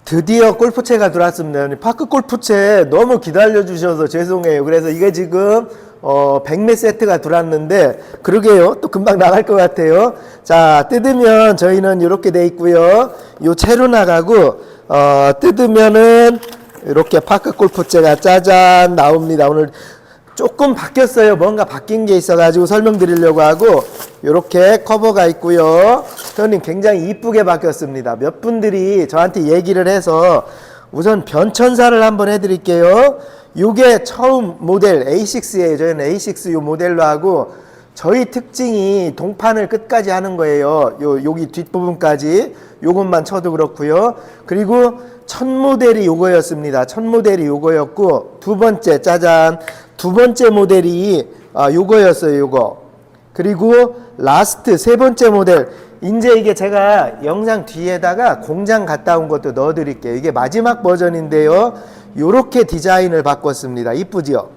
드디어 골프채가 들어왔습니다. 파크 골프채 너무 기다려주셔서 죄송해요. 그래서 이게 지금 100매 세트가 들어왔는데, 그러게요. 또 금방 나갈 것 같아요. 자, 뜯으면 저희는 이렇게 돼 있고요. 요 채로 나가고, 뜯으면은 이렇게 파크 골프채가 짜잔 나옵니다. 오늘 조금 바뀌었어요. 뭔가 바뀐 게 있어가지고 설명드리려고 하고, 이렇게 커버가 있고요. 형님 굉장히 이쁘게 바뀌었습니다. 몇 분들이 저한테 얘기를 해서 우선 변천사를 한번 해드릴게요. 요게 처음 모델 A6예요. 저희는 A6 요 모델로 하고, 저희 특징이 동판을 끝까지 하는 거예요. 여기 뒷부분까지 요것만 쳐도 그렇고요. 그리고 첫 모델이 요거였습니다. 첫 모델이 요거였고, 두 번째 짜잔, 두 번째 모델이 요거였어요. 요거. 그리고 라스트 세 번째 모델, 이제 이게 제가 영상 뒤에다가 공장 갔다 온 것도 넣어 드릴게요. 이게 마지막 버전인데요. 요렇게 디자인을 바꿨습니다. 이쁘죠?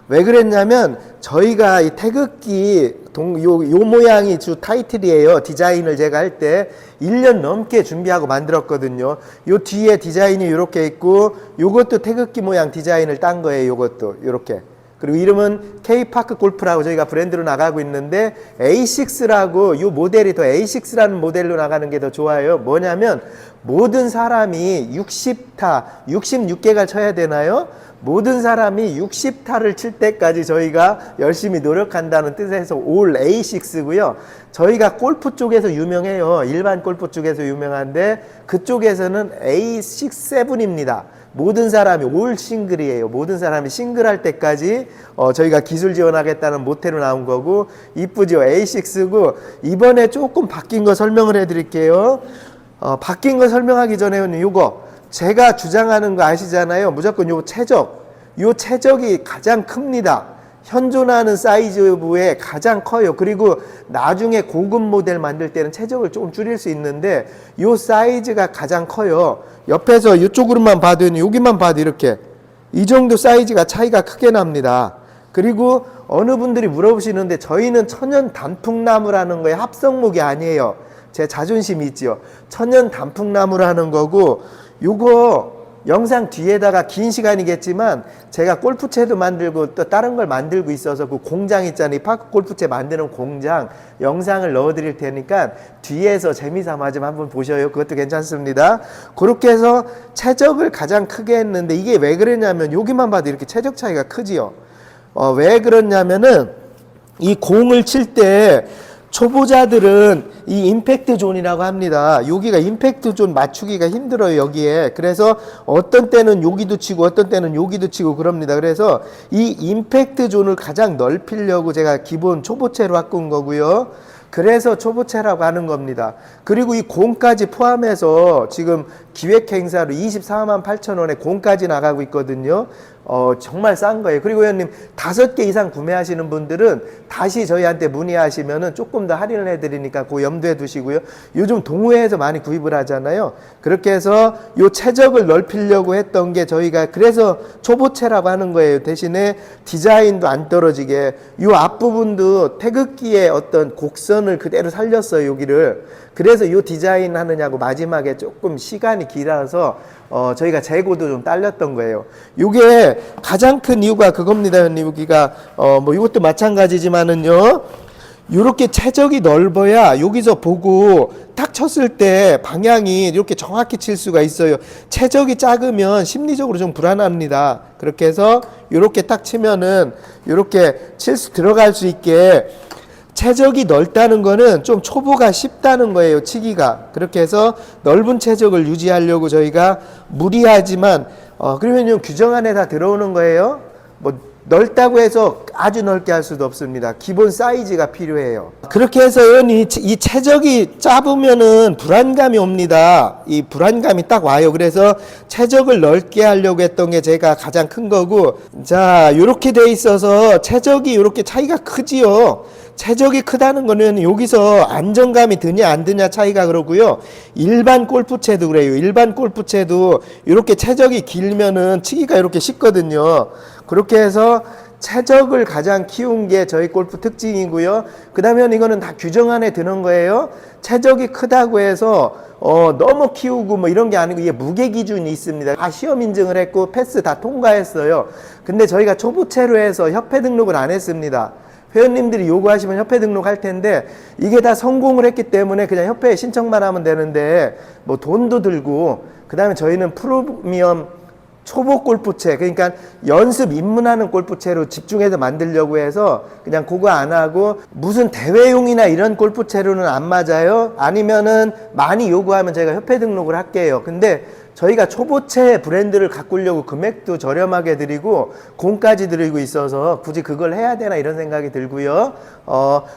왜 그랬냐면 저희가 이 태극기 요 모양이 주 타이틀이에요. 디자인을 제가 할 때 1년 넘게 준비하고 만들었거든요. 요 뒤에 디자인이 요렇게 있고, 요것도 태극기 모양 디자인을 딴 거예요. 요것도 요렇게. 그리고 이름은 K파크 골프라고 저희가 브랜드로 나가고 있는데, A6라고 요 모델이 더 A6라는 모델로 나가는 게 더 좋아요. 뭐냐면 모든 사람이 60타, 66개가 쳐야 되나요? 모든 사람이 60타를 칠 때까지 저희가 열심히 노력한다는 뜻에서 올 A6고요. 저희가 골프 쪽에서 유명해요. 일반 골프 쪽에서 유명한데 그쪽에서는 A6, 7입니다. 모든 사람이 올 싱글이에요. 모든 사람이 싱글할 때까지 저희가 기술 지원하겠다는 모태로 나온 거고, 이쁘죠? A6고 이번에 조금 바뀐 거 설명을 해드릴게요. 바뀐 거 설명하기 전에 요거 제가 주장하는 거 아시잖아요. 무조건 요 최적, 요 최적이 가장 큽니다. 현존하는 사이즈부에 가장 커요. 그리고 나중에 고급 모델 만들 때는 최적을 조금 줄일 수 있는데 요 사이즈가 가장 커요. 옆에서 이쪽으로만 봐도, 여기만 봐도 이렇게 이 정도 사이즈가 차이가 크게 납니다. 그리고 어느 분들이 물어보시는데 저희는 천연 단풍나무라는 거에 합성목이 아니에요. 제 자존심이 있죠. 천연 단풍나무라는 거고, 요거 영상 뒤에다가 긴 시간이겠지만 제가 골프채도 만들고 또 다른 걸 만들고 있어서 그 공장 있잖아요. 파크 골프채 만드는 공장 영상을 넣어 드릴 테니까 뒤에서 재미삼아 좀 한번 보셔요. 그것도 괜찮습니다. 그렇게 해서 최적을 가장 크게 했는데, 이게 왜 그랬냐면 여기만 봐도 이렇게 최적 차이가 크지요. 왜 그렇냐면은 이 공을 칠 때 초보자들은 이 임팩트 존이라고 합니다. 여기가 임팩트 존 맞추기가 힘들어요, 여기에. 그래서 어떤 때는 여기도 치고 어떤 때는 여기도 치고 그럽니다. 그래서 이 임팩트 존을 가장 넓히려고 제가 기본 초보채로 바꾼 거고요. 그래서 초보채라고 하는 겁니다. 그리고 이 공까지 포함해서 지금 기획 행사로 24만 8천 원에 공까지 나가고 있거든요. 정말 싼 거예요. 그리고 회원님 5개 이상 구매하시는 분들은 다시 저희한테 문의하시면은 조금 더 할인을 해드리니까 그거 염두에 두시고요. 요즘 동호회에서 많이 구입을 하잖아요. 그렇게 해서 요 최적을 넓히려고 했던 게 저희가 그래서 초보채라고 하는 거예요. 대신에 디자인도 안 떨어지게 요 앞부분도 태극기의 어떤 곡선을 그대로 살렸어요, 여기를. 그래서 요 디자인 하느냐고 마지막에 조금 시간이 길어서 저희가 재고도 좀 딸렸던 거예요. 요게 가장 큰 이유가 그겁니다, 형님. 여기가 뭐 이것도 마찬가지지만은요. 요렇게 최적이 넓어야 여기서 보고 딱 쳤을 때 방향이 이렇게 정확히 칠 수가 있어요. 최적이 작으면 심리적으로 좀 불안합니다. 그렇게 해서 요렇게 딱 치면은 요렇게 들어갈 수 있게 최적이 넓다는 거는 좀 초보가 쉽다는 거예요, 치기가. 그렇게 해서 넓은 최적을 유지하려고 저희가 무리하지만 그러면 규정 안에 다 들어오는 거예요. 뭐 넓다고 해서 아주 넓게 할 수도 없습니다. 기본 사이즈가 필요해요. 그렇게 해서 이 최적이 짧으면은 불안감이 옵니다. 이 불안감이 딱 와요. 그래서 최적을 넓게 하려고 했던 게 제가 가장 큰 거고, 자, 요렇게 돼 있어서 최적이 요렇게 차이가 크지요. 최적이 크다는 거는 여기서 안정감이 드냐 안 드냐 차이가 그러고요. 일반 골프채도 그래요. 일반 골프채도 이렇게 최적이 길면은 치기가 이렇게 쉽거든요. 그렇게 해서 최적을 가장 키운 게 저희 골프 특징이고요. 그 다음에 이거는 다 규정 안에 드는 거예요. 최적이 크다고 해서 너무 키우고 뭐 이런 게 아니고 이게 무게 기준이 있습니다. 다 시험 인증을 했고 패스 다 통과했어요. 근데 저희가 초보체로 해서 협회 등록을 안 했습니다. 회원님들이 요구하시면 협회 등록할 텐데 이게 다 성공을 했기 때문에 그냥 협회에 신청만 하면 되는데 뭐 돈도 들고, 그 다음에 저희는 프리미엄 초보 골프채, 그러니까 연습 입문하는 골프채로 집중해서 만들려고 해서 그냥 그거 안 하고, 무슨 대회용이나 이런 골프채로는 안 맞아요. 아니면은 많이 요구하면 저희가 협회 등록을 할게요. 근데 저희가 초보채 브랜드를 가꾸려고 금액도 저렴하게 드리고 공까지 드리고 있어서 굳이 그걸 해야 되나 이런 생각이 들고요.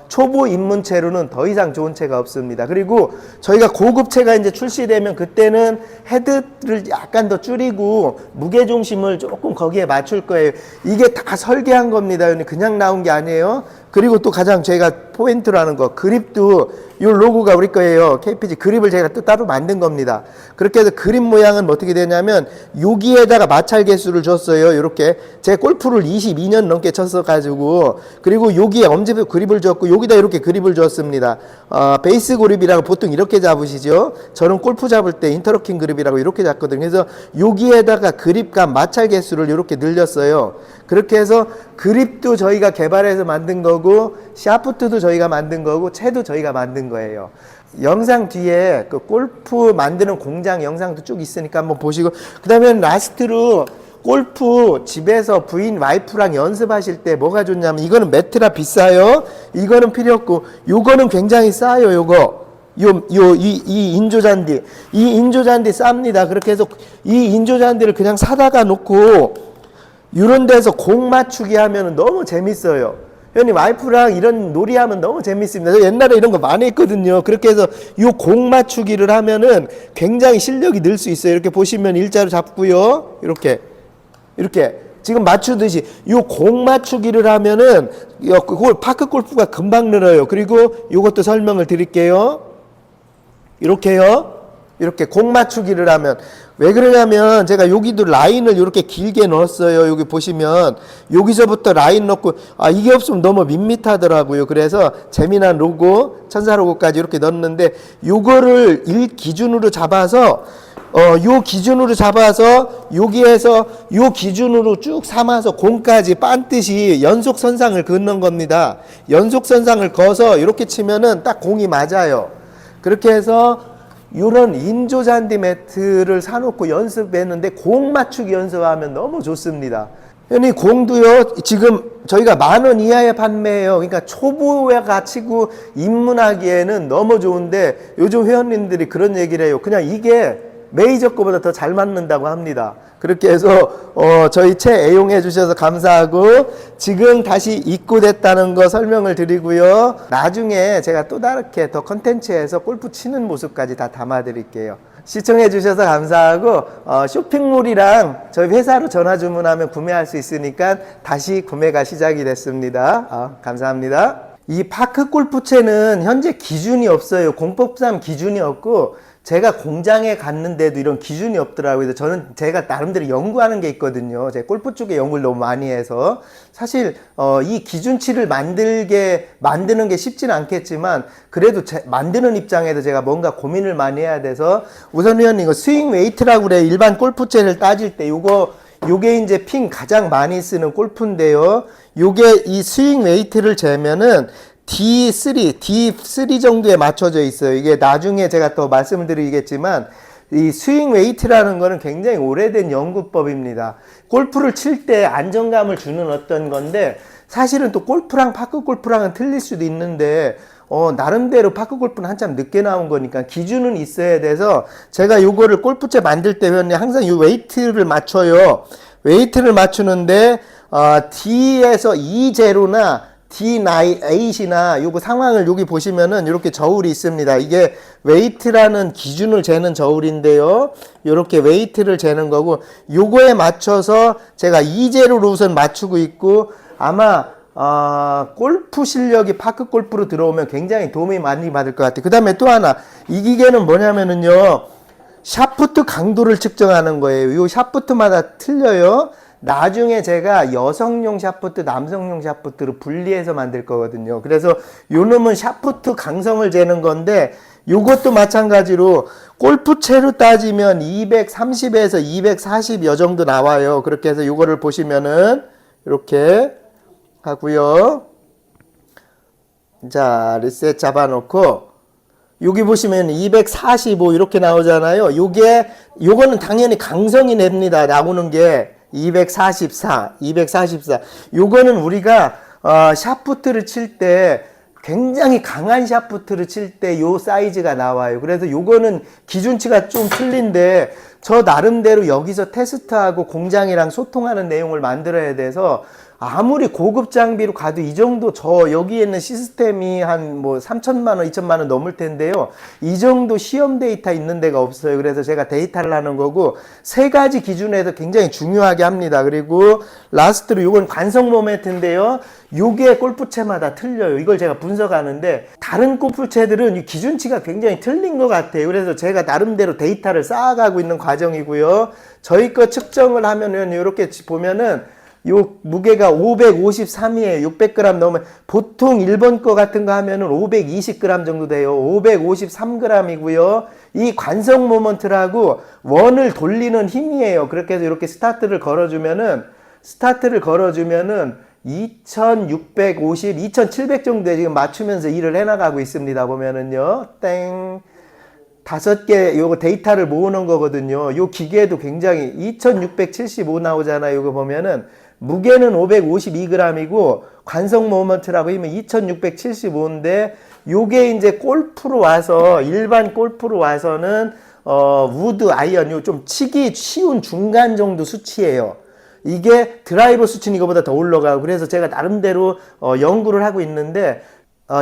초보 입문채로는 더 이상 좋은 채가 없습니다. 그리고 저희가 고급채가 이제 출시되면 그때는 헤드를 약간 더 줄이고 무게중심을 조금 거기에 맞출 거예요. 이게 다 설계한 겁니다. 그냥 나온 게 아니에요. 그리고 또 가장 제가 포인트로 하는 거, 그립도 이 로고가 우리 거예요. KPG 그립을 제가 또 따로 만든 겁니다. 그렇게 해서 그립 모양은 어떻게 되냐면 여기에다가 마찰 개수를 줬어요. 이렇게 제 골프를 22년 넘게 쳤어 가지고, 그리고 여기에 엄지표 그립을 줬고 여기다 이렇게 그립을 줬습니다. 베이스 그립이라고 보통 이렇게 잡으시죠. 저는 골프 잡을 때 인터로킹 그립이라고 이렇게 잡거든요. 그래서 여기에다가 그립과 마찰 개수를 이렇게 늘렸어요. 그렇게 해서 그립도 저희가 개발해서 만든 거고 샤프트도 저희가 만든 거고 채도 저희가 만든 거예요. 영상 뒤에 그 골프 만드는 공장 영상도 쭉 있으니까 한번 보시고, 그 다음에 라스트로 골프 집에서 부인 와이프랑 연습하실 때 뭐가 좋냐면, 이거는 매트라 비싸요. 이거는 필요 없고 요거는 굉장히 싸요. 요거 이 인조잔디, 이 인조잔디 쌉니다. 그렇게 해서 이 인조잔디를 그냥 사다가 놓고 이런 데서 공 맞추기 하면 너무 재밌어요. 형님 와이프랑 이런 놀이하면 너무 재밌습니다. 저 옛날에 이런 거 많이 했거든요. 그렇게 해서 이 공 맞추기를 하면은 굉장히 실력이 늘 수 있어요. 이렇게 보시면 일자로 잡고요. 이렇게 지금 맞추듯이 이 공 맞추기를 하면은 파크 골프가 금방 늘어요. 그리고 이것도 설명을 드릴게요. 이렇게요. 이렇게 공 맞추기를 하면 왜 그러냐면, 제가 여기도 라인을 이렇게 길게 넣었어요. 여기 보시면 여기서부터 라인 넣고, 이게 없으면 너무 밋밋하더라고요. 그래서 재미난 로고, 천사 로고까지 이렇게 넣었는데, 요거를 일 기준으로 잡아서 요 기준으로 잡아서 여기에서 요 기준으로 쭉 삼아서 공까지 빤듯이 연속 선상을 긋는 겁니다. 연속 선상을 그어서 이렇게 치면은 딱 공이 맞아요. 그렇게 해서 이런 인조잔디 매트를 사놓고 연습했는데 공 맞추기 연습하면 너무 좋습니다. 이 공도요, 지금 저희가 10,000원 이하에 판매해요. 그러니까 초보가 치고 입문하기에는 너무 좋은데, 요즘 회원님들이 그런 얘기를 해요. 그냥 이게 메이저 거보다 더 잘 맞는다고 합니다. 그렇게 해서 저희 채 애용해 주셔서 감사하고, 지금 다시 입고됐다는 거 설명을 드리고요. 나중에 제가 또 다르게 더 컨텐츠에서 골프 치는 모습까지 다 담아 드릴게요. 시청해 주셔서 감사하고, 쇼핑몰이랑 저희 회사로 전화 주문하면 구매할 수 있으니까 다시 구매가 시작이 됐습니다. 감사합니다. 이 파크 골프채는 현재 기준이 없어요. 공법상 기준이 없고, 제가 공장에 갔는데도 이런 기준이 없더라고요. 그래서 저는 제가 나름대로 연구하는 게 있거든요. 제가 골프 쪽에 연구를 너무 많이 해서. 사실 이 기준치를 만드는 게 쉽지는 않겠지만, 그래도 만드는 입장에서 제가 뭔가 고민을 많이 해야 돼서, 우선 회원님 이거 스윙 웨이트라고 그래요. 일반 골프채를 따질 때 요게 이제 핀 가장 많이 쓰는 골프인데요. 요게 이 스윙 웨이트를 재면은 D3 정도에 맞춰져 있어요. 이게 나중에 제가 또 말씀을 드리겠지만, 이 스윙 웨이트라는 거는 굉장히 오래된 연구법입니다. 골프를 칠 때 안정감을 주는 어떤 건데, 사실은 또 골프랑 파크 골프랑은 틀릴 수도 있는데, 나름대로 파크 골프는 한참 늦게 나온 거니까 기준은 있어야 돼서, 제가 요거를 골프채 만들 때면 항상 이 웨이트를 맞춰요. 웨이트를 맞추는데, D에서 E0나 D8이나 요거 상황을 여기 보시면은 이렇게 저울이 있습니다. 이게 웨이트라는 기준을 재는 저울인데요. 요렇게 웨이트를 재는 거고, 요거에 맞춰서 제가 E0로 우선 맞추고 있고, 아마 골프 실력이 파크 골프로 들어오면 굉장히 도움이 많이 받을 것 같아요. 그 다음에 또 하나, 이 기계는 뭐냐면은요, 샤프트 강도를 측정하는 거예요. 요 샤프트마다 틀려요. 나중에 제가 여성용 샤프트, 남성용 샤프트로 분리해서 만들 거거든요. 그래서 요 놈은 샤프트 강성을 재는 건데 요것도 마찬가지로 골프채로 따지면 230에서 240 여 정도 나와요. 그렇게 해서 요거를 보시면은 이렇게 하고요. 자, 리셋 잡아놓고 여기 보시면 245 이렇게 나오잖아요. 요거는 당연히 강성이 냅니다. 나오는 게 244. 요거는 우리가 샤프트를 칠 때 굉장히 강한 샤프트를 칠 때 요 사이즈가 나와요. 그래서 요거는 기준치가 좀 틀린데 저 나름대로 여기서 테스트하고 공장이랑 소통하는 내용을 만들어야 돼서 아무리 고급 장비로 가도 이 정도 여기에 있는 시스템이 한 뭐 3천만 원, 2천만 원 넘을 텐데요. 이 정도 시험 데이터 있는 데가 없어요. 그래서 제가 데이터를 하는 거고 세 가지 기준에서 굉장히 중요하게 합니다. 그리고 라스트로 이건 관성 모멘트인데요. 요게 골프채마다 틀려요. 이걸 제가 분석하는데 다른 골프채들은 이 기준치가 굉장히 틀린 것 같아요. 그래서 제가 나름대로 데이터를 쌓아가고 있는 과정이고요. 저희 거 측정을 하면은 이렇게 보면은 요 무게가 553이에요. 600g 넘으면 보통 1번 거 같은 거 하면은 520g 정도 돼요. 553g이고요. 이 관성 모먼트라고 원을 돌리는 힘이에요. 그렇게 해서 이렇게 스타트를 걸어주면은 2650, 2700 정도에 지금 맞추면서 일을 해나가고 있습니다. 보면은요. 땡. 5개 요거 데이터를 모으는 거거든요. 요 기계도 굉장히 2675 나오잖아요. 요거 보면은 무게는 552g이고 관성 모먼트라고 하면 2675인데 요게 이제 골프로 와서 일반 골프로 와서는 우드 아이언 요 좀 치기 쉬운 중간 정도 수치예요. 이게 드라이버 수치는 이거보다 더 올라가고 그래서 제가 나름대로 연구를 하고 있는데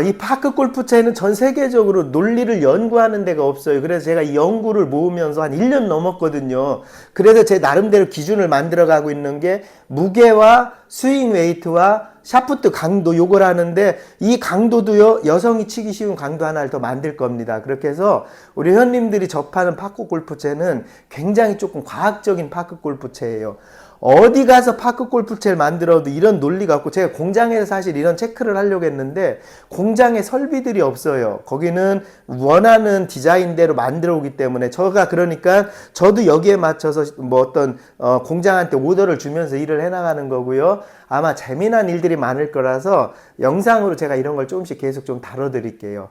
이 파크 골프채는 전 세계적으로 논리를 연구하는 데가 없어요. 그래서 제가 이 연구를 모으면서 한 1년 넘었거든요. 그래서 제 나름대로 기준을 만들어 가고 있는 게 무게와 스윙 웨이트와 샤프트 강도 요걸 하는데 이 강도도요 여성이 치기 쉬운 강도 하나를 더 만들 겁니다. 그렇게 해서 우리 회원님들이 접하는 파크 골프채는 굉장히 조금 과학적인 파크 골프채예요. 어디 가서 파크 골프채를 만들어도 이런 논리가 없고 제가 공장에서 사실 이런 체크를 하려고 했는데 공장에 설비들이 없어요. 거기는 원하는 디자인대로 만들어 오기 때문에 그러니까 저도 여기에 맞춰서 뭐 어떤 공장한테 오더를 주면서 일을 해나가는 거고요. 아마 재미난 일들이 많을 거라서 영상으로 제가 이런 걸 조금씩 계속 좀 다뤄드릴게요.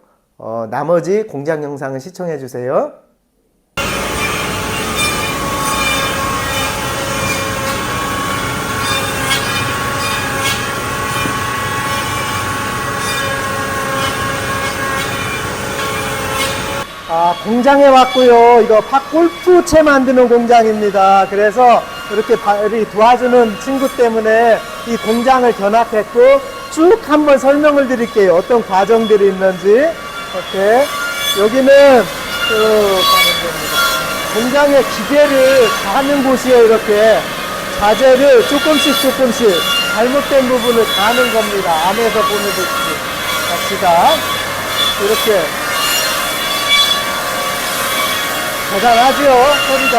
나머지 공장 영상은 시청해 주세요. 공장에 왔고요. 이거 골프채 만드는 공장입니다. 그래서 이렇게 도와주는 친구 때문에 이 공장을 견학했고 쭉 한번 설명을 드릴게요. 어떤 과정들이 있는지. 이렇게 여기는 공장의 기계를 다 하는 곳이에요. 이렇게 자재를 조금씩 잘못된 부분을 다 하는 겁니다. 안에서 보내듯이 갑시다. 이렇게 대단하죠? 소리가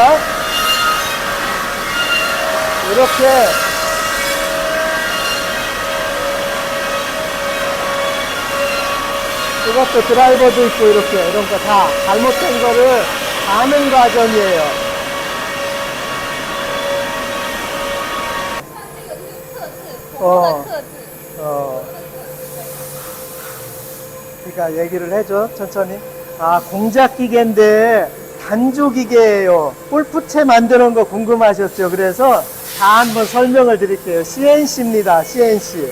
이렇게 이것도 드라이버도 있고 이렇게 이런 거 다 잘못된 거를 아는 과정이에요. 그러니까 얘기를 해줘 천천히. 공작 기계인데 단조 기계예요. 골프채 만드는 거 궁금하셨죠? 그래서 다 한번 설명을 드릴게요. CNC입니다. CNC.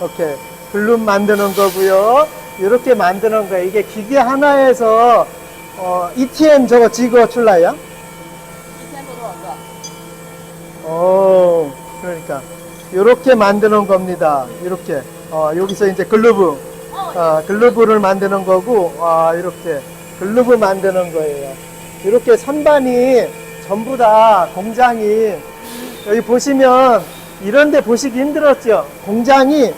오케이. 글룹 만드는 거고요. 이렇게 만드는 거예요. 이게 기계 하나에서 ETM 저거 지거 출라요? 그러니까 이렇게 만드는 겁니다. 이렇게 여기서 이제 글러브를 만드는 거고 이렇게 글러브 만드는 거예요. 이렇게 선반이 전부 다 공장이 여기 보시면 이런데 보시기 힘들었죠. 공장이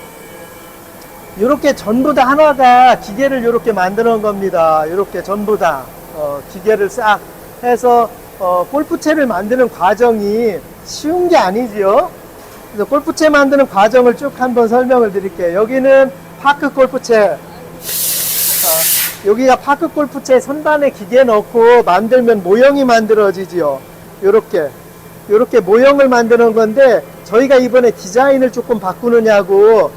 이렇게 전부 다 하나가 기계를 이렇게 만드는 겁니다. 이렇게 전부 다 기계를 싹 해서 골프채를 만드는 과정이 쉬운 게 아니지요. 그래서 골프채 만드는 과정을 쭉 한번 설명을 드릴게요. 여기는 파크 골프채. 여기가 파크 골프채 선반에 기계 넣고 만들면 모형이 만들어지지요. 요렇게 모형을 만드는 건데, 저희가 이번에 디자인을 조금 바꾸느냐고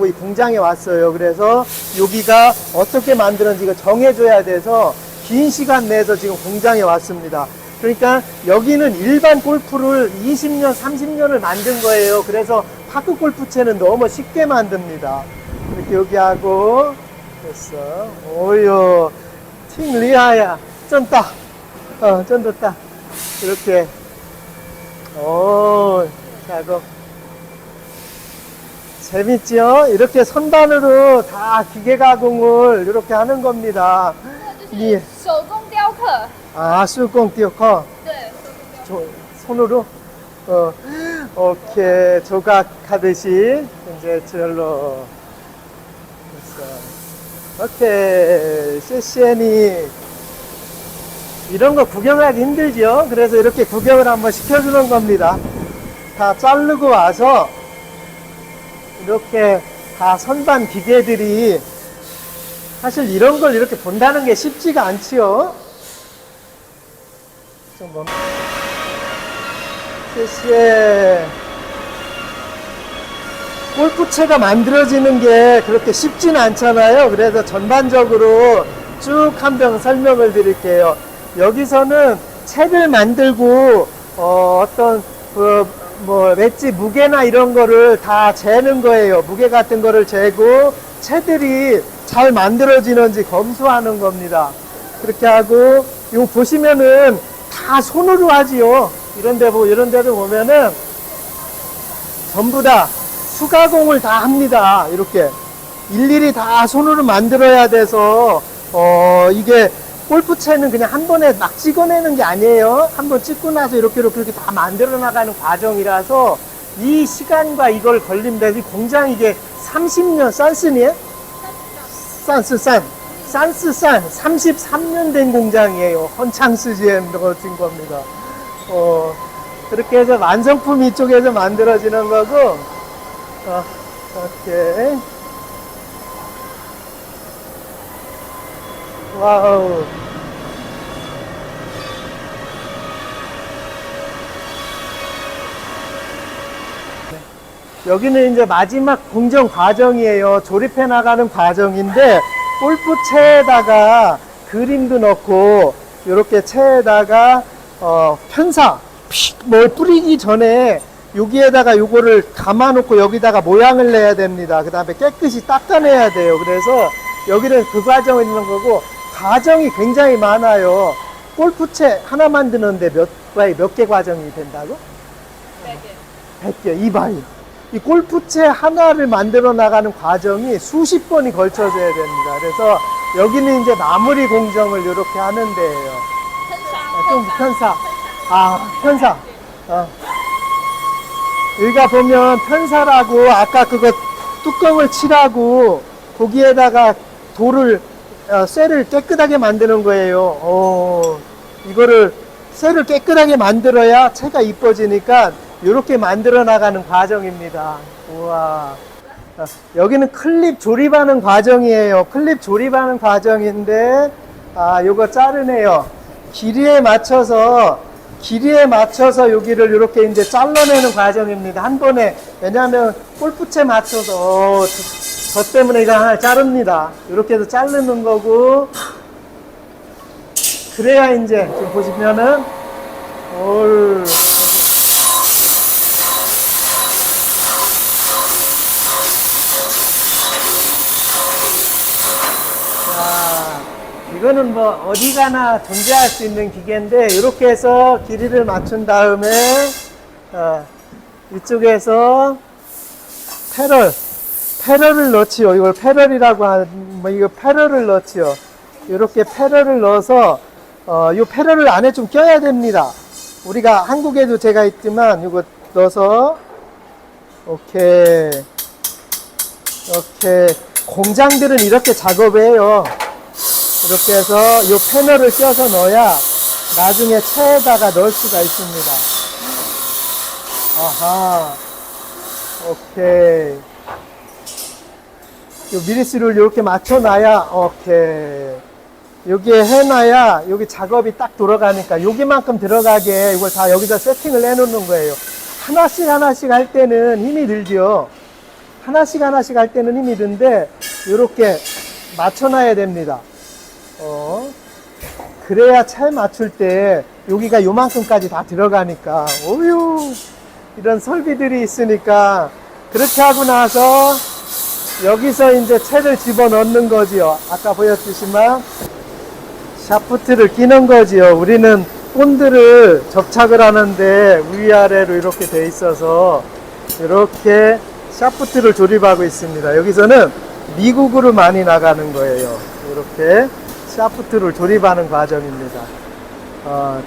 이 공장에 왔어요. 그래서 여기가 어떻게 만드는지 이거 정해줘야 돼서 긴 시간 내서 지금 공장에 왔습니다. 그러니까 여기는 일반 골프를 20년, 30년을 만든 거예요. 그래서 파크 골프채는 너무 쉽게 만듭니다. 이렇게 여기 하고 됐어. 오요, 팅 리하야, 쩐다. 쩐다. 이렇게. 오, 작업. 재밌죠? 이렇게 선반으로 다 기계 가공을 이렇게 하는 겁니다. 是手工雕刻。 아, 수공 띄어커. 对， 손으로? 오케이. 조각하듯이 이제 절로. 됐어. 오케이.谢谢你. 이런 거 구경하기 힘들죠? 그래서 이렇게 구경을 한번 시켜주는 겁니다. 다 자르고 와서 이렇게 다 선반 기계들이 사실 이런 걸 이렇게 본다는 게 쉽지가 않지요. 좀 뭐. 谢谢. 골프채가 만들어지는 게 그렇게 쉽진 않잖아요. 그래서 전반적으로 쭉 한번 설명을 드릴게요. 여기서는 채를 만들고 어떤 맷집 무게나 이런 거를 다 재는 거예요. 무게 같은 거를 재고 채들이 잘 만들어지는지 검수하는 겁니다. 그렇게 하고 이거 보시면은 다 손으로 하지요. 이런 데도 보면은 전부 다 수가공을 다 합니다. 이렇게 일일이 다 손으로 만들어야 돼서 이게 골프채는 그냥 한 번에 막 찍어내는 게 아니에요. 한 번 찍고 나서 이렇게 다 만들어 나가는 과정이라서 이 시간과 이걸 걸립니다. 이 공장 이게 30년, 산스니에요? 산스 33년 된 공장이에요. 헌창스 GM 넣어진 겁니다. 그렇게 해서 완성품 이쪽에서 만들어지는 거고, 오케이. 와우. 여기는 이제 마지막 공정 과정이에요. 조립해 나가는 과정인데, 골프채에다가 그림도 넣고, 이렇게 채에다가, 편사, 뭘 뿌리기 전에, 여기에다가 요거를 감아놓고 여기다가 모양을 내야 됩니다. 그 다음에 깨끗이 닦아내야 돼요. 그래서 여기는 그 과정이 있는 거고, 과정이 굉장히 많아요. 골프채 하나 만드는데 몇 개 과정이 된다고? 100개. 이봐요. 이 골프채 하나를 만들어 나가는 과정이 수십 번이 걸쳐져야 됩니다. 그래서 여기는 이제 마무리 공정을 이렇게 하는 데예요. 편사. 편사. 여기가 보면 편사라고 아까 그거 뚜껑을 칠하고 거기에다가 쇠를 깨끗하게 만드는 거예요. 이거를 쇠를 깨끗하게 만들어야 채가 이뻐지니까 이렇게 만들어 나가는 과정입니다. 우와. 여기는 클립 조립하는 과정이에요. 클립 조립하는 과정인데, 요거 자르네요. 길이에 맞춰서 여기를 이렇게 이제 잘라내는 과정입니다. 한 번에. 왜냐하면 골프채 맞춰서, 저 때문에 이거 하나 자릅니다. 이렇게 해서 자르는 거고, 그래야 이제, 지금 보시면은, 이거는 뭐 어디 가나 존재할 수 있는 기계인데 이렇게 해서 길이를 맞춘 다음에 이쪽에서 패럴을 넣지요. 이걸 패럴이라고 이거 패럴을 넣지요. 이렇게 패럴을 넣어서 이 패럴을 안에 좀 껴야 됩니다. 우리가 한국에도 제가 있지만 이거 넣어서 오케이. 공장들은 이렇게 작업해요. 이렇게 해서 이 패널을 껴서 넣어야 나중에 체에다가 넣을 수가 있습니다. 아하. 오케이. 요 미리스를 이렇게 맞춰놔야, 오케이. 여기에 해놔야 여기 작업이 딱 돌아가니까 여기만큼 들어가게 이걸 다 여기다 세팅을 해놓는 거예요. 하나씩 하나씩 할 때는 힘이 들죠. 하나씩 하나씩 할 때는 힘이 든데 이렇게 맞춰놔야 됩니다. 그래야 잘 맞출 때 여기가 요만큼까지 다 들어가니까 오유 이런 설비들이 있으니까 그렇게 하고 나서 여기서 이제 채를 집어넣는 거지요. 아까 보였듯이만 샤프트를 끼는 거지요. 우리는 본드를 접착을 하는데 위아래로 이렇게 돼 있어서 이렇게 샤프트를 조립하고 있습니다. 여기서는 미국으로 많이 나가는 거예요. 이렇게 샤프트를 조립하는 과정입니다.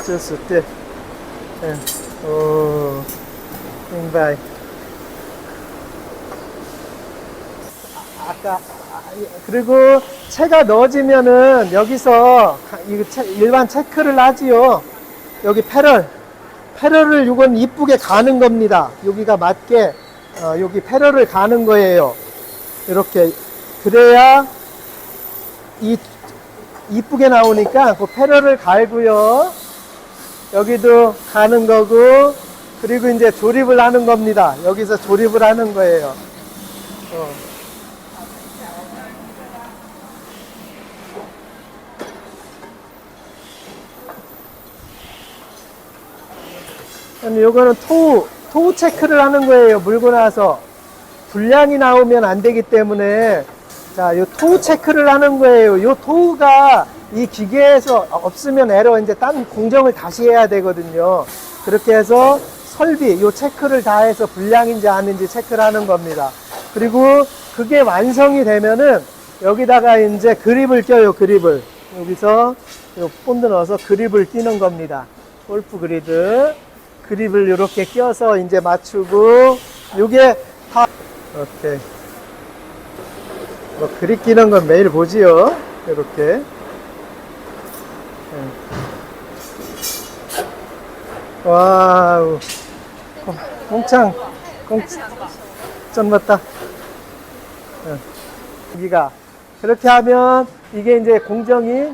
주스 때, 인바이. 그리고 채가 넣어지면은 여기서 일반 체크를 하지요. 여기 패럴을 이건 이쁘게 가는 겁니다. 여기가 맞게 여기 패럴을 가는 거예요. 이렇게 그래야 이쁘게 나오니까 그 패럴을 갈고요. 여기도 가는 거고 그리고 이제 조립을 하는 겁니다. 여기서 조립을 하는 거예요. 요거는 토우 체크를 하는 거예요. 물고 나서 불량이 나오면 안 되기 때문에 자, 요 토우 체크를 하는 거예요. 요 토우가 이 기계에서 없으면 에러 이제 딴 공정을 다시 해야 되거든요. 그렇게 해서 설비 요 체크를 다 해서 불량인지 아닌지 체크를 하는 겁니다. 그리고 그게 완성이 되면은 여기다가 이제 그립을 껴요. 그립을 여기서 요 본드 넣어서 그립을 끼는 겁니다. 골프 그립을 이렇게 껴서 이제 맞추고 요게 다 오케이. 뭐 그립 끼는 건 매일 보지요. 이렇게 와우 공창 전 맞다. 여기가 그렇게 하면 이게 이제 공정이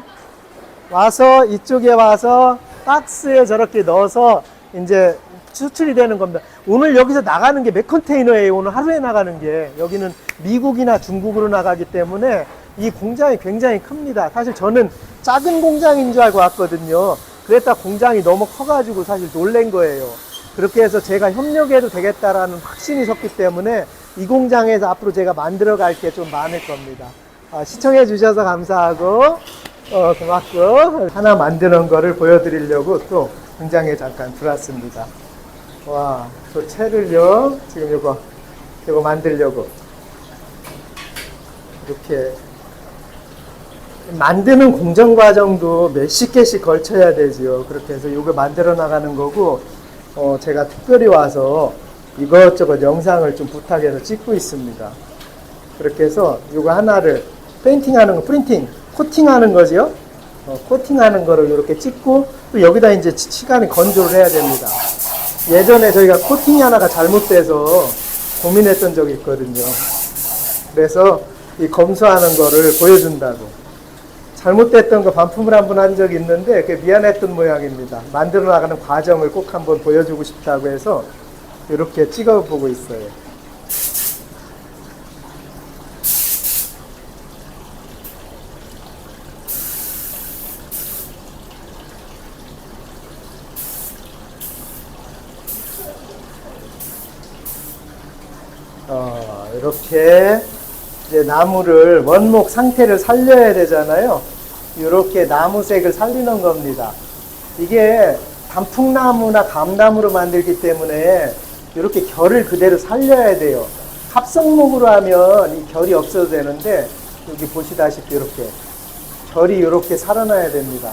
와서 이쪽에 와서 박스에 저렇게 넣어서 이제 수출이 되는 겁니다. 오늘 여기서 나가는 게 몇 컨테이너예요. 오늘 하루에 나가는 게 여기는 미국이나 중국으로 나가기 때문에 이 공장이 굉장히 큽니다. 사실 저는 작은 공장인 줄 알고 왔거든요. 그랬다 공장이 너무 커가지고 사실 놀란 거예요. 그렇게 해서 제가 협력해도 되겠다라는 확신이 섰기 때문에 이 공장에서 앞으로 제가 만들어 갈 게 좀 많을 겁니다. 시청해 주셔서 감사하고 고맙고 하나 만드는 거를 보여드리려고 또 공장에 잠깐 들어왔습니다. 와, 저 채를요 지금 이거 만들려고 이렇게 만드는 공정 과정도 몇십 개씩 걸쳐야 되지요. 그렇게 해서 이거 만들어 나가는 거고 제가 특별히 와서 이것저것 영상을 좀 부탁해서 찍고 있습니다. 그렇게 해서 이거 하나를 페인팅하는 거, 프린팅, 코팅하는 거지요. 코팅하는 거를 이렇게 찍고 또 여기다 이제 시간이 건조를 해야 됩니다. 예전에 저희가 코팅이 하나가 잘못돼서 고민했던 적이 있거든요. 그래서 이 검수하는 거를 보여준다고. 잘못됐던 거 반품을 한번 한 적이 있는데 그게 미안했던 모양입니다. 만들어 나가는 과정을 꼭 한번 보여주고 싶다고 해서 이렇게 찍어보고 있어요. 이렇게 이제 나무를 원목 상태를 살려야 되잖아요. 이렇게 나무색을 살리는 겁니다. 이게 단풍나무나 감나무로 만들기 때문에 이렇게 결을 그대로 살려야 돼요. 합성목으로 하면 이 결이 없어도 되는데 여기 보시다시피 이렇게 결이 이렇게 살아나야 됩니다.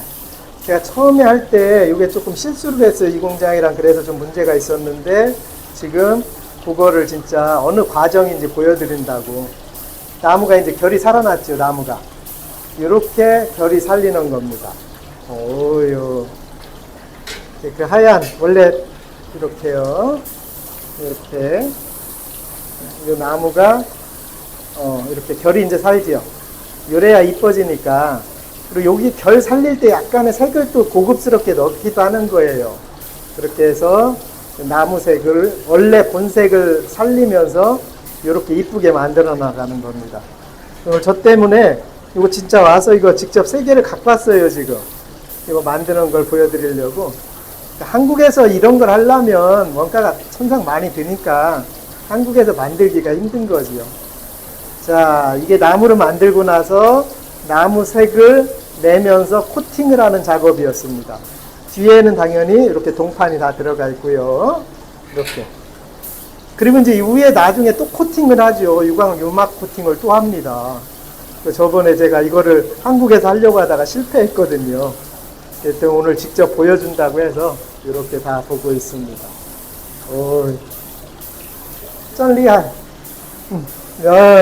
제가 처음에 할 때 이게 조금 실수를 했어요. 이 공장이랑. 그래서 좀 문제가 있었는데 지금 그거를 진짜 어느 과정인지 보여드린다고. 나무가 이제 결이 살아났죠. 나무가 이렇게 결이 살리는 겁니다. 오요. 그 하얀, 원래 이렇게요. 이렇게. 이 나무가, 이렇게 결이 이제 살지요. 요래야 이뻐지니까. 그리고 여기 결 살릴 때 약간의 색을 또 고급스럽게 넣기도 하는 거예요. 그렇게 해서 나무색을, 원래 본색을 살리면서 이렇게 이쁘게 만들어 나가는 겁니다. 오늘 저 때문에 이거 진짜 와서 이거 직접 3개를 갖고 왔어요, 지금. 이거 만드는 걸 보여드리려고. 한국에서 이런 걸 하려면 원가가 천상 많이 드니까 한국에서 만들기가 힘든 거지요. 자, 이게 나무를 만들고 나서 나무 색을 내면서 코팅을 하는 작업이었습니다. 뒤에는 당연히 이렇게 동판이 다 들어가 있고요. 이렇게. 그리고 이제 이 위에 나중에 또 코팅을 하죠. 유막 코팅을 또 합니다. 저번에 제가 이거를 한국에서 하려고 하다가 실패했거든요. 그래서 오늘 직접 보여준다고 해서 이렇게 다 보고 있습니다. 오, 짠 리알. 야.